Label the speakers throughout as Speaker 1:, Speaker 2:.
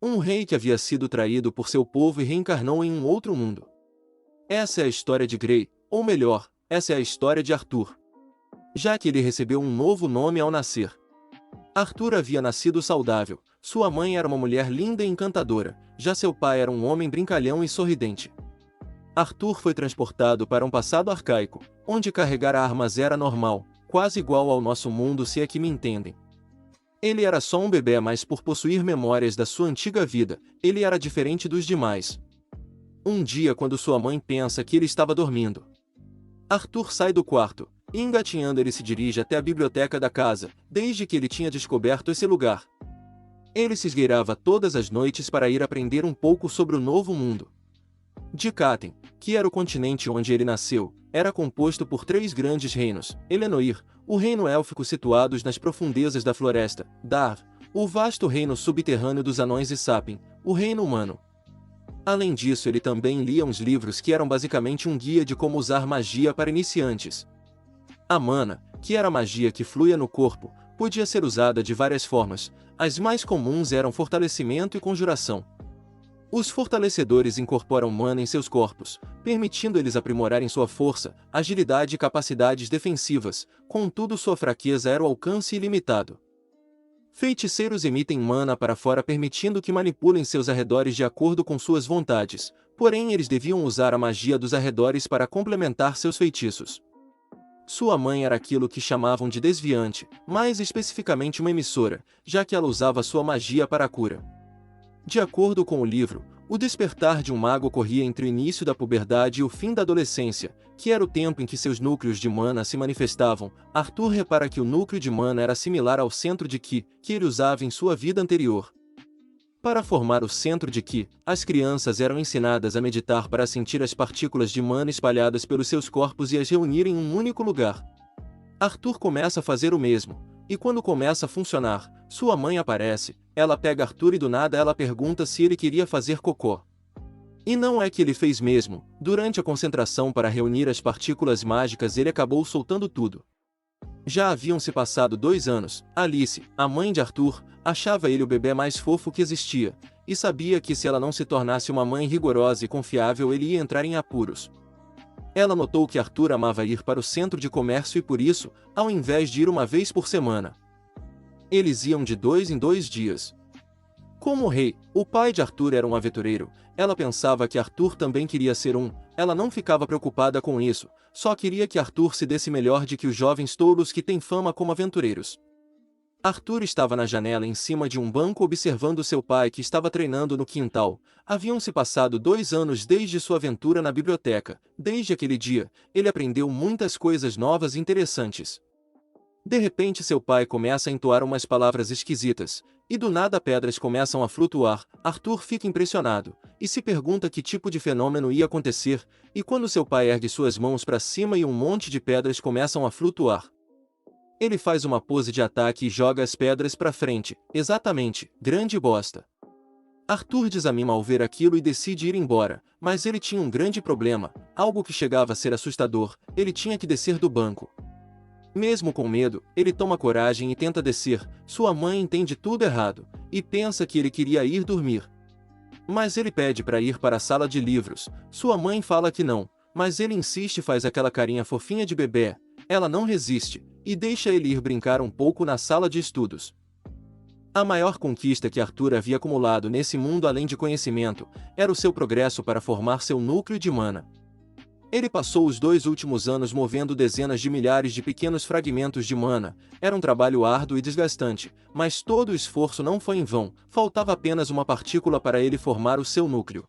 Speaker 1: Um rei que havia sido traído por seu povo e reencarnou em um outro mundo. Essa é a história de Grey, ou melhor, essa é a história de Arthur. Já que ele recebeu um novo nome ao nascer. Arthur havia nascido saudável, sua mãe era uma mulher linda e encantadora, já seu pai era um homem brincalhão e sorridente. Arthur foi transportado para um passado arcaico, onde carregar armas era normal, quase igual ao nosso mundo, se é que me entendem. Ele era só um bebê, mas por possuir memórias da sua antiga vida, ele era diferente dos demais. Um dia, quando sua mãe pensa que ele estava dormindo, Arthur sai do quarto, e engatinhando ele se dirige até a biblioteca da casa, desde que ele tinha descoberto esse lugar. Ele se esgueirava todas as noites para ir aprender um pouco sobre o novo mundo. Dikaten, que era o continente onde ele nasceu, era composto por 3 grandes reinos: Elenoir, o reino élfico situados nas profundezas da floresta, Dar, o vasto reino subterrâneo dos anões, e Sapin, o reino humano. Além disso, ele também lia uns livros que eram basicamente um guia de como usar magia para iniciantes. A mana, que era a magia que fluía no corpo, podia ser usada de várias formas. As mais comuns eram fortalecimento e conjuração. Os fortalecedores incorporam mana em seus corpos, permitindo eles aprimorarem sua força, agilidade e capacidades defensivas, contudo sua fraqueza era o alcance ilimitado. Feiticeiros emitem mana para fora, permitindo que manipulem seus arredores de acordo com suas vontades, porém eles deviam usar a magia dos arredores para complementar seus feitiços. Sua mãe era aquilo que chamavam de desviante, mais especificamente uma emissora, já que ela usava sua magia para a cura. De acordo com o livro, o despertar de um mago ocorria entre o início da puberdade e o fim da adolescência, que era o tempo em que seus núcleos de mana se manifestavam. Arthur repara que o núcleo de mana era similar ao centro de Ki, que ele usava em sua vida anterior. Para formar o centro de Ki, as crianças eram ensinadas a meditar para sentir as partículas de mana espalhadas pelos seus corpos e as reunir em um único lugar. Arthur começa a fazer o mesmo, e quando começa a funcionar, sua mãe aparece, ela pega Arthur e do nada ela pergunta se ele queria fazer cocô. E não é que ele fez mesmo, durante a concentração para reunir as partículas mágicas ele acabou soltando tudo. Já haviam se passado 2 anos, Alice, a mãe de Arthur, achava ele o bebê mais fofo que existia, e sabia que se ela não se tornasse uma mãe rigorosa e confiável ele ia entrar em apuros. Ela notou que Arthur amava ir para o centro de comércio e por isso, ao invés de ir uma vez por semana, eles iam de 2 em 2 dias. Como o rei, o pai de Arthur era um aventureiro, ela pensava que Arthur também queria ser um, ela não ficava preocupada com isso, só queria que Arthur se desse melhor de que os jovens touros que têm fama como aventureiros. Arthur estava na janela em cima de um banco observando seu pai que estava treinando no quintal. Haviam se passado 2 anos desde sua aventura na biblioteca. Desde aquele dia, ele aprendeu muitas coisas novas e interessantes. De repente seu pai começa a entoar umas palavras esquisitas, e do nada pedras começam a flutuar. Arthur fica impressionado, e se pergunta que tipo de fenômeno ia acontecer, e quando seu pai ergue suas mãos para cima e um monte de pedras começam a flutuar. Ele faz uma pose de ataque e joga as pedras para frente. Exatamente, grande bosta. Arthur desanima ao ver aquilo e decide ir embora, mas ele tinha um grande problema, algo que chegava a ser assustador: ele tinha que descer do banco. Mesmo com medo, ele toma coragem e tenta descer. Sua mãe entende tudo errado, e pensa que ele queria ir dormir. Mas ele pede para ir para a sala de livros. Sua mãe fala que não, mas ele insiste e faz aquela carinha fofinha de bebê. Ela não resiste, e deixa ele ir brincar um pouco na sala de estudos. A maior conquista que Arthur havia acumulado nesse mundo, além de conhecimento, era o seu progresso para formar seu núcleo de mana. Ele passou os 2 últimos anos movendo dezenas de milhares de pequenos fragmentos de mana. Era um trabalho árduo e desgastante, mas todo o esforço não foi em vão, faltava apenas uma partícula para ele formar o seu núcleo.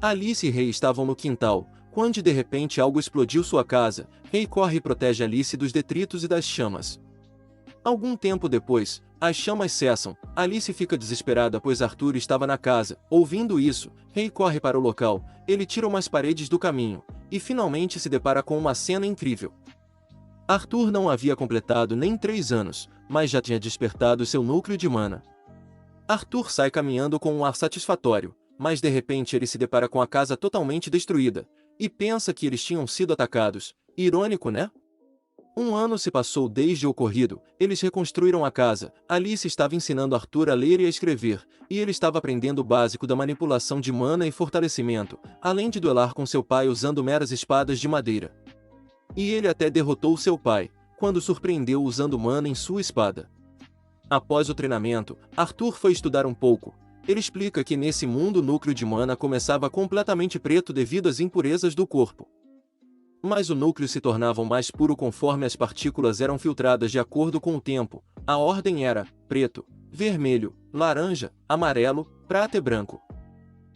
Speaker 1: Alice e Rei estavam no quintal, quando de repente algo explodiu sua casa. Rei corre e protege Alice dos detritos e das chamas. Algum tempo depois, as chamas cessam. Alice fica desesperada pois Arthur estava na casa. Ouvindo isso, Rei corre para o local, ele tira umas paredes do caminho, e finalmente se depara com uma cena incrível. Arthur não havia completado nem 3 anos, mas já tinha despertado seu núcleo de mana. Arthur sai caminhando com um ar satisfatório, mas de repente ele se depara com a casa totalmente destruída, e pensa que eles tinham sido atacados. Irônico, né? Um ano se passou desde o ocorrido, eles reconstruíram a casa, Alice estava ensinando Arthur a ler e a escrever, e ele estava aprendendo o básico da manipulação de mana e fortalecimento, além de duelar com seu pai usando meras espadas de madeira. E ele até derrotou seu pai, quando surpreendeu usando mana em sua espada. Após o treinamento, Arthur foi estudar um pouco. Ele explica que nesse mundo o núcleo de mana começava completamente preto devido às impurezas do corpo. Mas o núcleo se tornava mais puro conforme as partículas eram filtradas de acordo com o tempo. A ordem era preto, vermelho, laranja, amarelo, prata e branco.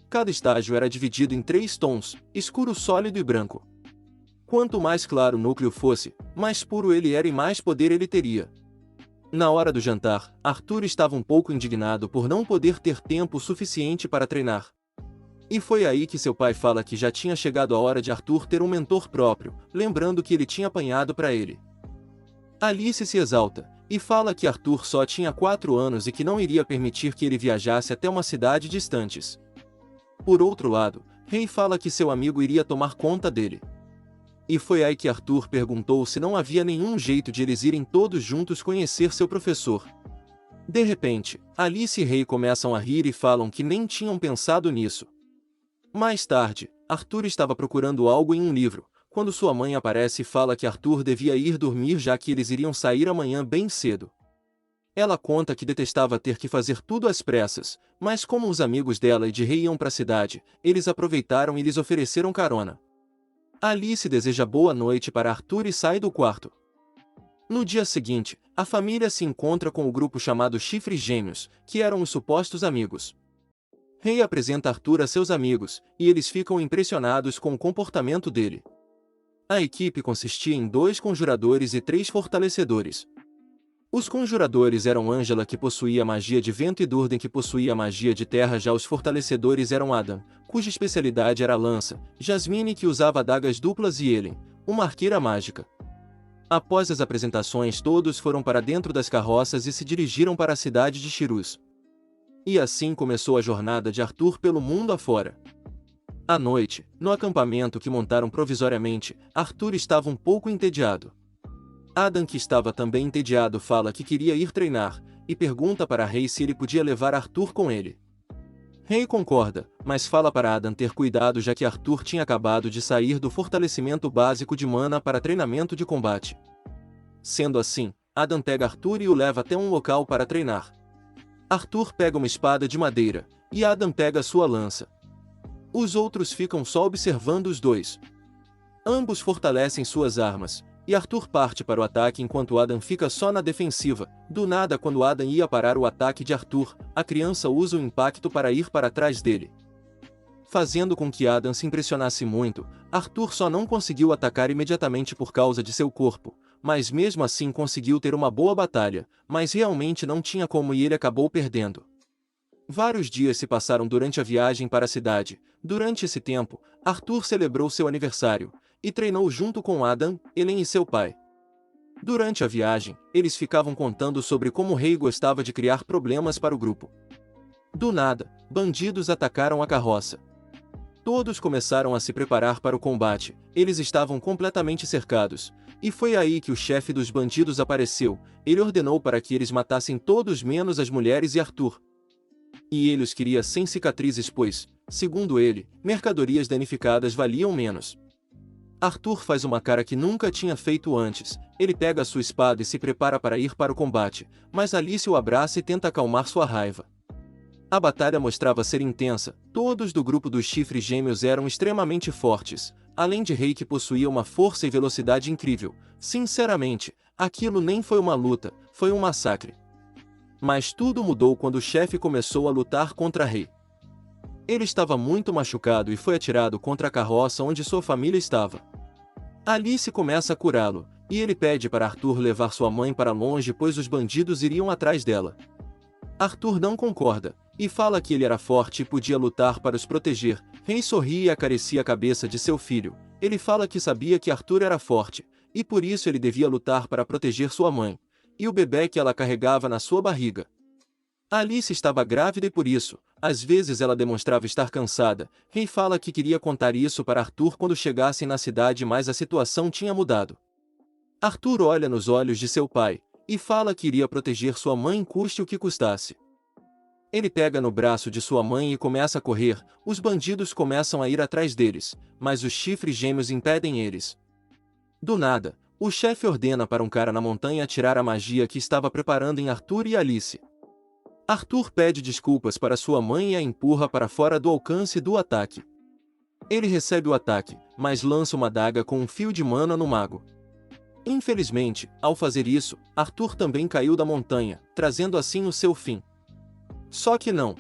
Speaker 1: Cada estágio era dividido em 3 tons, escuro, sólido e branco. Quanto mais claro o núcleo fosse, mais puro ele era e mais poder ele teria. Na hora do jantar, Arthur estava um pouco indignado por não poder ter tempo suficiente para treinar. E foi aí que seu pai fala que já tinha chegado a hora de Arthur ter um mentor próprio, lembrando que ele tinha apanhado para ele. Alice se exalta, e fala que Arthur só tinha 4 anos e que não iria permitir que ele viajasse até uma cidade distante. Por outro lado, Rei fala que seu amigo iria tomar conta dele. E foi aí que Arthur perguntou se não havia nenhum jeito de eles irem todos juntos conhecer seu professor. De repente, Alice e Rei começam a rir e falam que nem tinham pensado nisso. Mais tarde, Arthur estava procurando algo em um livro, quando sua mãe aparece e fala que Arthur devia ir dormir já que eles iriam sair amanhã bem cedo. Ela conta que detestava ter que fazer tudo às pressas, mas como os amigos dela e de Rei iam para a cidade, eles aproveitaram e lhes ofereceram carona. Alice deseja boa noite para Arthur e sai do quarto. No dia seguinte, a família se encontra com o grupo chamado Chifres Gêmeos, que eram os supostos amigos. Rei apresenta Arthur a seus amigos, e eles ficam impressionados com o comportamento dele. A equipe consistia em 2 conjuradores e 3 fortalecedores. Os conjuradores eram Angela, que possuía a magia de vento, e Durden, que possuía a magia de terra. Já os fortalecedores eram Adam, cuja especialidade era a lança, Jasmine, que usava adagas duplas, e Ellen, uma arqueira mágica. Após as apresentações, todos foram para dentro das carroças e se dirigiram para a cidade de Shiruz. E assim começou a jornada de Arthur pelo mundo afora. À noite, no acampamento que montaram provisoriamente, Arthur estava um pouco entediado. Adam, que estava também entediado, fala que queria ir treinar, e pergunta para Rei se ele podia levar Arthur com ele. Rei concorda, mas fala para Adam ter cuidado já que Arthur tinha acabado de sair do fortalecimento básico de mana para treinamento de combate. Sendo assim, Adam pega Arthur e o leva até um local para treinar. Arthur pega uma espada de madeira, e Adam pega sua lança. Os outros ficam só observando os dois. Ambos fortalecem suas armas, e Arthur parte para o ataque enquanto Adam fica só na defensiva. Do nada, quando Adam ia parar o ataque de Arthur, a criança usa o impacto para ir para trás dele. Fazendo com que Adam se impressionasse muito, Arthur só não conseguiu atacar imediatamente por causa de seu corpo, mas mesmo assim conseguiu ter uma boa batalha, mas realmente não tinha como e ele acabou perdendo. Vários dias se passaram durante a viagem para a cidade. Durante esse tempo, Arthur celebrou seu aniversário, e treinou junto com Adam, Ellen e seu pai. Durante a viagem, eles ficavam contando sobre como o rei gostava de criar problemas para o grupo. Do nada, bandidos atacaram a carroça. Todos começaram a se preparar para o combate, eles estavam completamente cercados, e foi aí que o chefe dos bandidos apareceu. Ele ordenou para que eles matassem todos menos as mulheres e Arthur. E ele os queria sem cicatrizes pois, segundo ele, mercadorias danificadas valiam menos. Arthur faz uma cara que nunca tinha feito antes, ele pega sua espada e se prepara para ir para o combate, mas Alice o abraça e tenta acalmar sua raiva. A batalha mostrava ser intensa, todos do grupo dos Chifres Gêmeos eram extremamente fortes, além de Rei, que possuía uma força e velocidade incrível. Sinceramente, aquilo nem foi uma luta, foi um massacre. Mas tudo mudou quando o chefe começou a lutar contra Rei. Ele estava muito machucado e foi atirado contra a carroça onde sua família estava. Alice começa a curá-lo, e ele pede para Arthur levar sua mãe para longe pois os bandidos iriam atrás dela. Arthur não concorda, e fala que ele era forte e podia lutar para os proteger. Rei sorri e acaricia a cabeça de seu filho. Ele fala que sabia que Arthur era forte, e por isso ele devia lutar para proteger sua mãe, e o bebê que ela carregava na sua barriga. Alice estava grávida e por isso, às vezes ela demonstrava estar cansada. Rei fala que queria contar isso para Arthur quando chegassem na cidade, mas a situação tinha mudado. Arthur olha nos olhos de seu pai e fala que iria proteger sua mãe custe o que custasse. Ele pega no braço de sua mãe e começa a correr. Os bandidos começam a ir atrás deles, mas os chifres gêmeos impedem eles. Do nada, o chefe ordena para um cara na montanha atirar a magia que estava preparando em Arthur e Alice. Arthur pede desculpas para sua mãe e a empurra para fora do alcance do ataque. Ele recebe o ataque, mas lança uma adaga com um fio de mana no mago. Infelizmente, ao fazer isso, Arthur também caiu da montanha, trazendo assim o seu fim. Só que não.